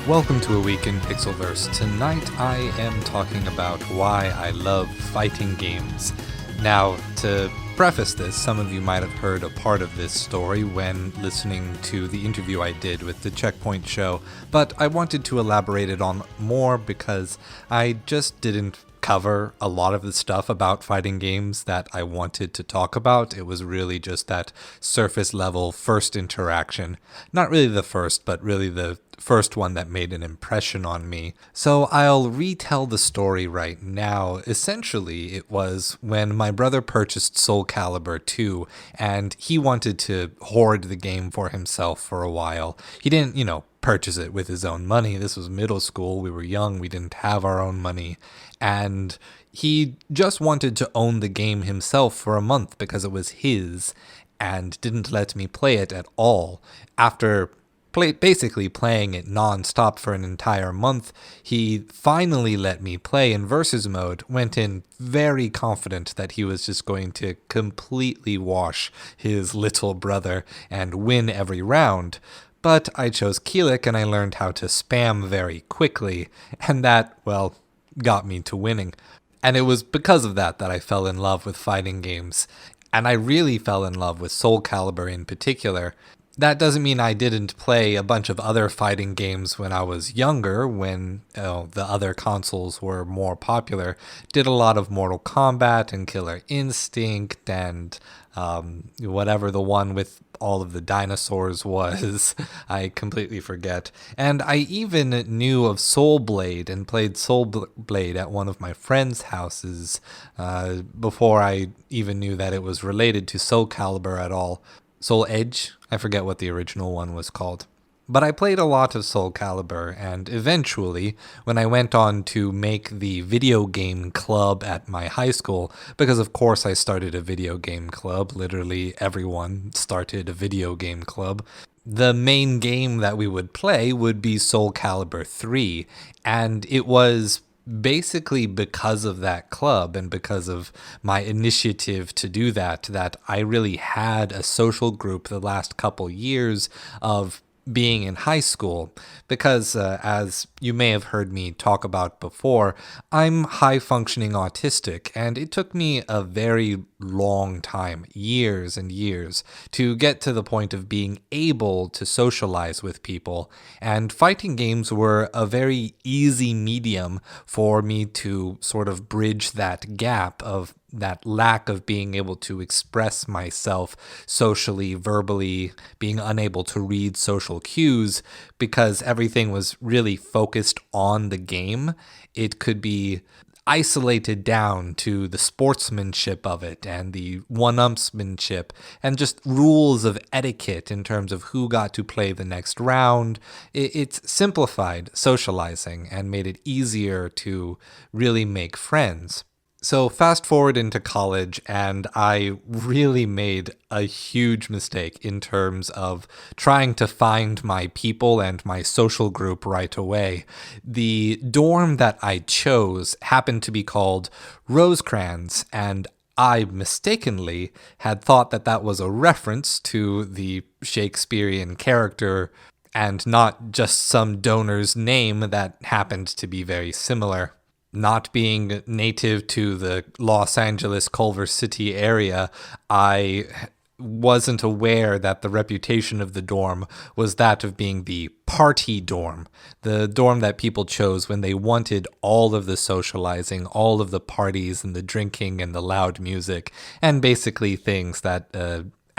Welcome to A Week in Pixelverse. Tonight I am talking about why I love fighting games. Now, to preface this, some of you might have heard a part of this story when listening to the interview I did with the Checkpoint show, but I wanted to elaborate it on more because I just didn't cover a lot of the stuff about fighting games that I wanted to talk about. It was really just that surface level first interaction. Not really the first, but really the first one that made an impression on me. So I'll retell the story right now. Essentially, it was when my brother purchased Soul Calibur 2, and he wanted to hoard the game for himself for a while. He didn't, purchase it with his own money. This was middle school. We were young. We didn't have our own money. And he just wanted to own the game himself for a month because it was his and didn't let me play it at all. After basically playing it non-stop for an entire month, he finally let me play in versus mode, went in very confident that he was just going to completely wash his little brother and win every round. But I chose Keelik and I learned how to spam very quickly, and that, got me to winning. And it was because of that I fell in love with fighting games. And I really fell in love with Soul Calibur in particular. That doesn't mean I didn't play a bunch of other fighting games when I was younger, when the other consoles were more popular. Did a lot of Mortal Kombat and Killer Instinct and whatever the one with all of the dinosaurs was. I completely forget. And I even knew of Soul Blade and played Soul Blade at one of my friends' houses before I even knew that it was related to Soul Calibur at all. Soul Edge? I forget what the original one was called. But I played a lot of Soul Calibur, and eventually, when I went on to make the video game club at my high school, because of course I started a video game club, literally everyone started a video game club, the main game that we would play would be Soul Calibur 3, and it was basically because of that club and because of my initiative to do that I really had a social group the last couple years of being in high school, because as you may have heard me talk about before, I'm high-functioning autistic, and it took me a very long time, years and years, to get to the point of being able to socialize with people, and fighting games were a very easy medium for me to sort of bridge that gap of that lack of being able to express myself socially, verbally, being unable to read social cues, because everything was really focused on the game. It could be isolated down to the sportsmanship of it and the one-upsmanship and just rules of etiquette in terms of who got to play the next round. It's simplified socializing and made it easier to really make friends. So fast forward into college, and I really made a huge mistake in terms of trying to find my people and my social group right away. The dorm that I chose happened to be called Rosecrans, and I mistakenly had thought that was a reference to the Shakespearean character and not just some donor's name that happened to be very similar. Not being native to the Los Angeles, Culver City area, I wasn't aware that the reputation of the dorm was that of being the party dorm, the dorm that people chose when they wanted all of the socializing, all of the parties and the drinking and the loud music, and basically things that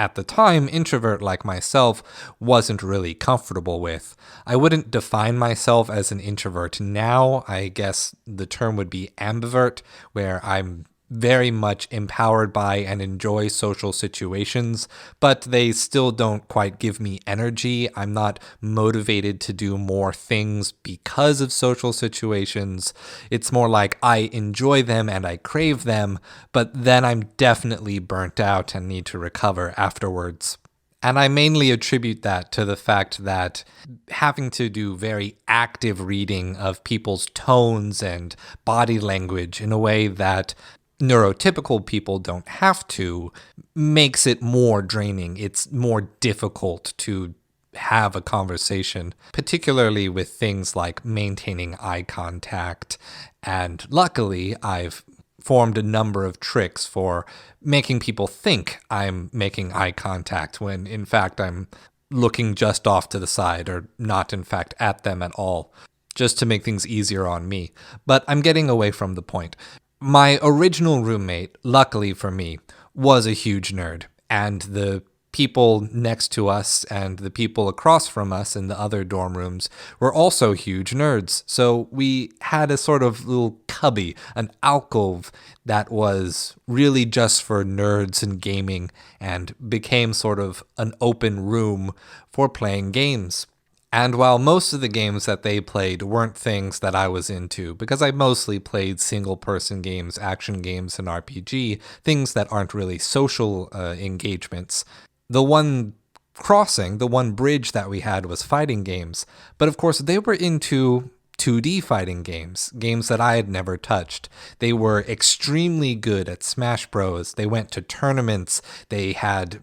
at the time, introvert like myself wasn't really comfortable with. I wouldn't define myself as an introvert now. I guess the term would be ambivert, where I'm very much empowered by and enjoy social situations, but they still don't quite give me energy. I'm not motivated to do more things because of social situations. It's more like I enjoy them and I crave them, but then I'm definitely burnt out and need to recover afterwards. And I mainly attribute that to the fact that having to do very active reading of people's tones and body language in a way that neurotypical people don't have to makes it more draining. It's more difficult to have a conversation, particularly with things like maintaining eye contact. And luckily, I've formed a number of tricks for making people think I'm making eye contact when in fact I'm looking just off to the side or not in fact at them at all, just to make things easier on me. But I'm getting away from the point. My original roommate, luckily for me, was a huge nerd, and the people next to us and the people across from us in the other dorm rooms were also huge nerds. So we had a sort of little cubby, an alcove that was really just for nerds and gaming and became sort of an open room for playing games. And while most of the games that they played weren't things that I was into, because I mostly played single-person games, action games, and RPG, things that aren't really social engagements, the one crossing, the one bridge that we had was fighting games. But of course, they were into 2D fighting games, games that I had never touched. They were extremely good at Smash Bros. They went to tournaments. They had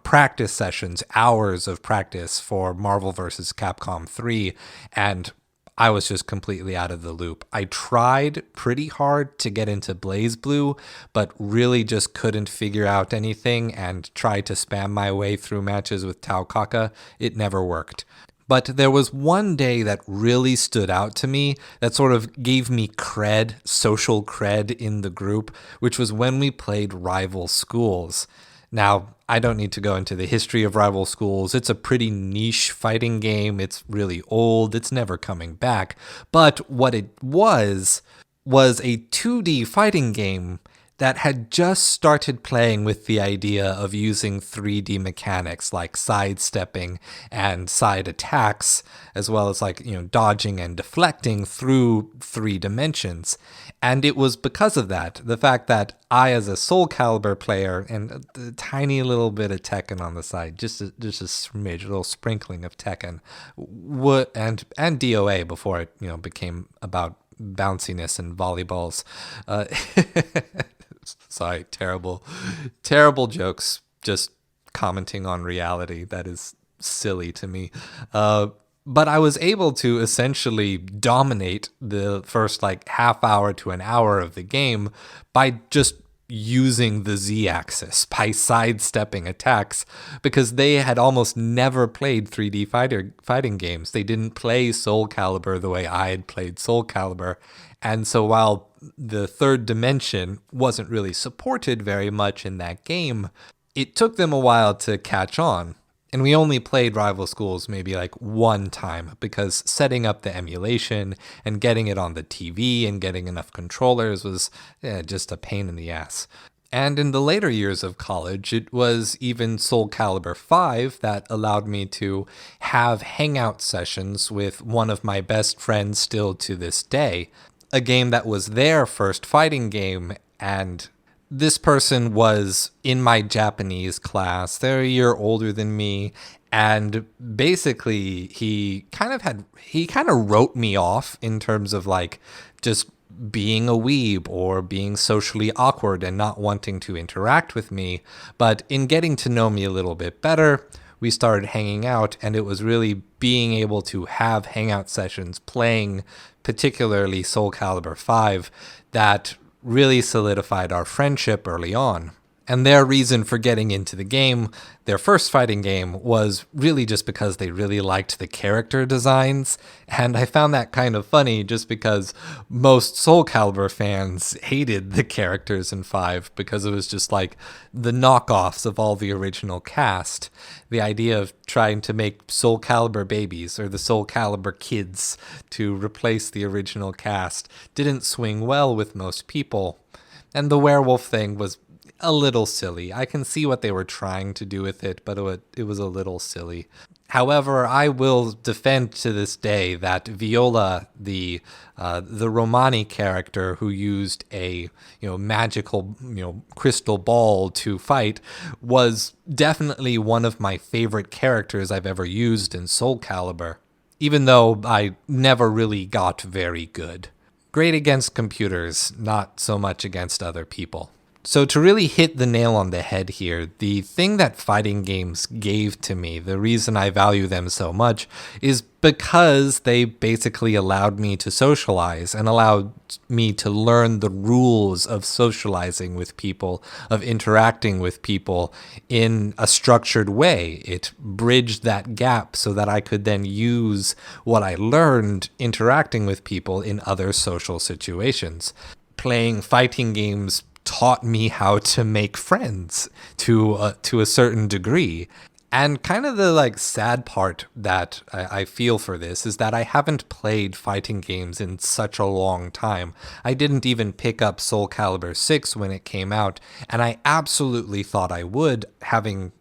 practice sessions, hours of practice for Marvel vs. Capcom 3, and I was just completely out of the loop. I tried pretty hard to get into BlazBlue, but really just couldn't figure out anything and tried to spam my way through matches with Tau Kaka. It never worked. But there was one day that really stood out to me that sort of gave me cred, social cred in the group, which was when we played Rival Schools. Now, I don't need to go into the history of Rival Schools. It's a pretty niche fighting game. It's really old. It's never coming back. But what it was a 2D fighting game that had just started playing with the idea of using 3D mechanics like sidestepping and side attacks, as well as dodging and deflecting through 3 dimensions. And it was because of that, the fact that I, as a Soul Calibur player, and a tiny little bit of Tekken on the side, just a smidge, a little sprinkling of Tekken, and DOA before it became about bounciness and volleyballs. Sorry, terrible jokes. Just commenting on reality. That is silly to me. But I was able to essentially dominate the first half hour to an hour of the game by just using the Z-axis, by sidestepping attacks, because they had almost never played 3D fighting games. They didn't play Soul Calibur the way I had played Soul Calibur. And so while the third dimension wasn't really supported very much in that game, it took them a while to catch on. And we only played Rival Schools maybe one time, because setting up the emulation and getting it on the TV and getting enough controllers was just a pain in the ass. And in the later years of college, it was even Soul Calibur 5 that allowed me to have hangout sessions with one of my best friends still to this day, a game that was their first fighting game, and this person was in my Japanese class. They're a year older than me, and basically he kind of wrote me off in terms of just being a weeb or being socially awkward and not wanting to interact with me. But in getting to know me a little bit better, we started hanging out, and it was really being able to have hangout sessions playing particularly Soul Calibur 5 that really solidified our friendship early on. And their reason for getting into the game, their first fighting game, was really just because they really liked the character designs. And I found that kind of funny just because most Soul Calibur fans hated the characters in 5 because it was just the knockoffs of all the original cast. The idea of trying to make Soul Calibur babies or the Soul Calibur kids to replace the original cast didn't swing well with most people. And the werewolf thing was a little silly. I can see what they were trying to do with it, but it was a little silly. However, I will defend to this day that Viola, the Romani character who used a magical crystal ball to fight, was definitely one of my favorite characters I've ever used in Soul Calibur, even though I never really got very good. Great against computers, not so much against other people. So to really hit the nail on the head here, the thing that fighting games gave to me, the reason I value them so much, is because they basically allowed me to socialize and allowed me to learn the rules of socializing with people, of interacting with people in a structured way. It bridged that gap so that I could then use what I learned interacting with people in other social situations. Playing fighting games taught me how to make friends to a certain degree. And kind of the sad part that I feel for this is that I haven't played fighting games in such a long time. I didn't even pick up Soul Calibur 6 when it came out, and I absolutely thought I would, having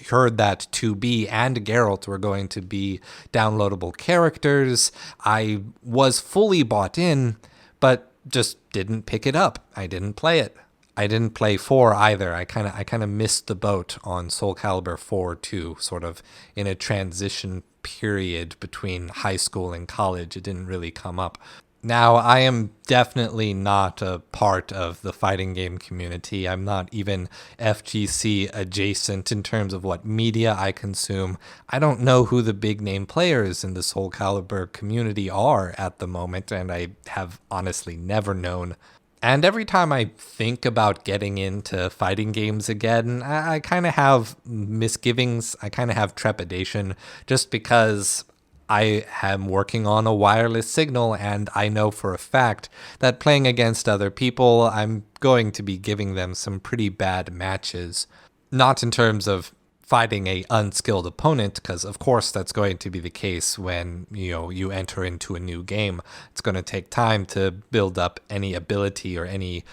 heard that 2B and Geralt were going to be downloadable characters. I was fully bought in, but just didn't pick it up. I didn't play it. I didn't play 4 either. I kind of missed the boat on Soul Calibur 4 too, sort of in a transition period between high school and college. It didn't really come up. Now, I am definitely not a part of the fighting game community. I'm not even FGC adjacent in terms of what media I consume. I don't know who the big name players in the Soul Calibur community are at the moment, and I have honestly never known. And every time I think about getting into fighting games again, I kind of have misgivings. I kind of have trepidation just because I am working on a wireless signal, and I know for a fact that playing against other people, I'm going to be giving them some pretty bad matches. Not in terms of fighting a unskilled opponent, because of course that's going to be the case when you enter into a new game. It's going to take time to build up any ability or any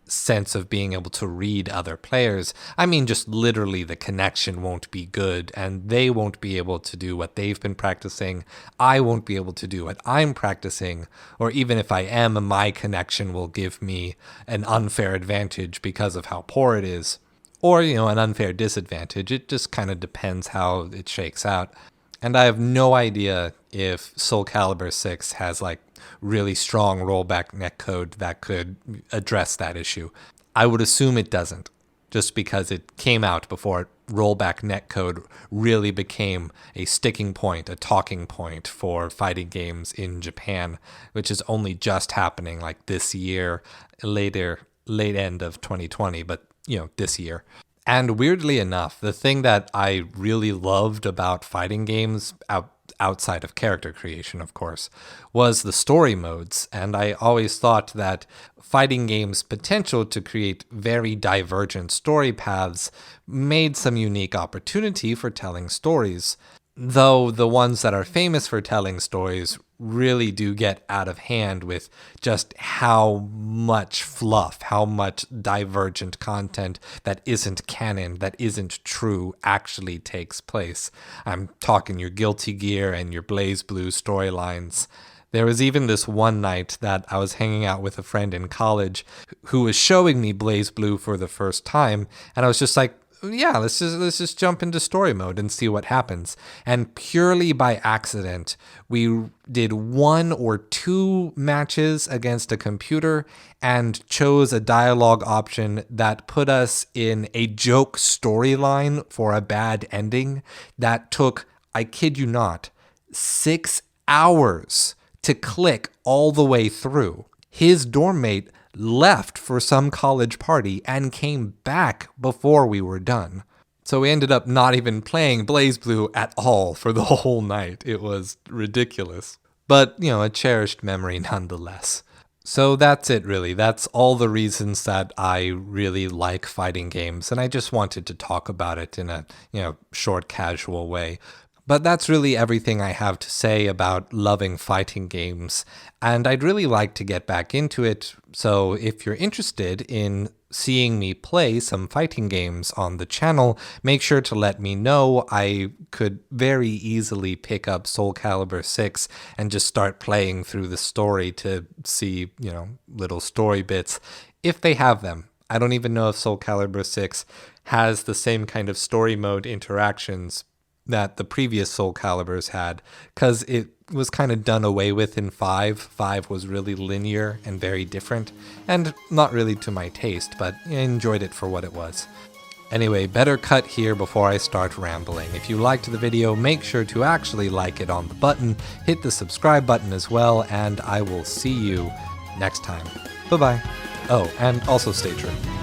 sense of being able to read other players. I mean, just literally the connection won't be good, and they won't be able to do what they've been practicing. I won't be able to do what I'm practicing, or even if I am, my connection will give me an unfair advantage because of how poor it is. Or, an unfair disadvantage. It just kind of depends how it shakes out. And I have no idea if Soul Calibur 6 has really strong rollback netcode that could address that issue. I would assume it doesn't, just because it came out before rollback netcode really became a sticking point, a talking point for fighting games in Japan, which is only just happening this year, late end of 2020, but this year. And weirdly enough, the thing that I really loved about fighting games, outside of character creation, of course, was the story modes. And I always thought that fighting games' potential to create very divergent story paths made some unique opportunity for telling stories. Though the ones that are famous for telling stories really do get out of hand with just how much fluff, how much divergent content that isn't canon, that isn't true, actually takes place. I'm talking your Guilty Gear and your BlazBlue storylines. There was even this one night that I was hanging out with a friend in college who was showing me BlazBlue for the first time, and I was just like, yeah, let's just jump into story mode and see what happens. And purely by accident, we did 1 or 2 matches against a computer and chose a dialogue option that put us in a joke storyline for a bad ending that took, I kid you not, 6 hours to click all the way through. His dorm mate left for some college party and came back before we were done. So we ended up not even playing BlazBlue at all for the whole night. It was ridiculous. But, a cherished memory nonetheless. So that's it, really. That's all the reasons that I really like fighting games, and I just wanted to talk about it in a, short, casual way. But that's really everything I have to say about loving fighting games, and I'd really like to get back into it, so if you're interested in seeing me play some fighting games on the channel, make sure to let me know. I could very easily pick up Soul Calibur 6 and just start playing through the story to see, little story bits, if they have them. I don't even know if Soul Calibur 6 has the same kind of story mode interactions, that the previous Soul Caliburs had, because it was kind of done away with in 5. 5 was really linear and very different, and not really to my taste, but I enjoyed it for what it was. Anyway, better cut here before I start rambling. If you liked the video, make sure to actually like it on the button, hit the subscribe button as well, and I will see you next time. Bye-bye. Oh, and also stay true.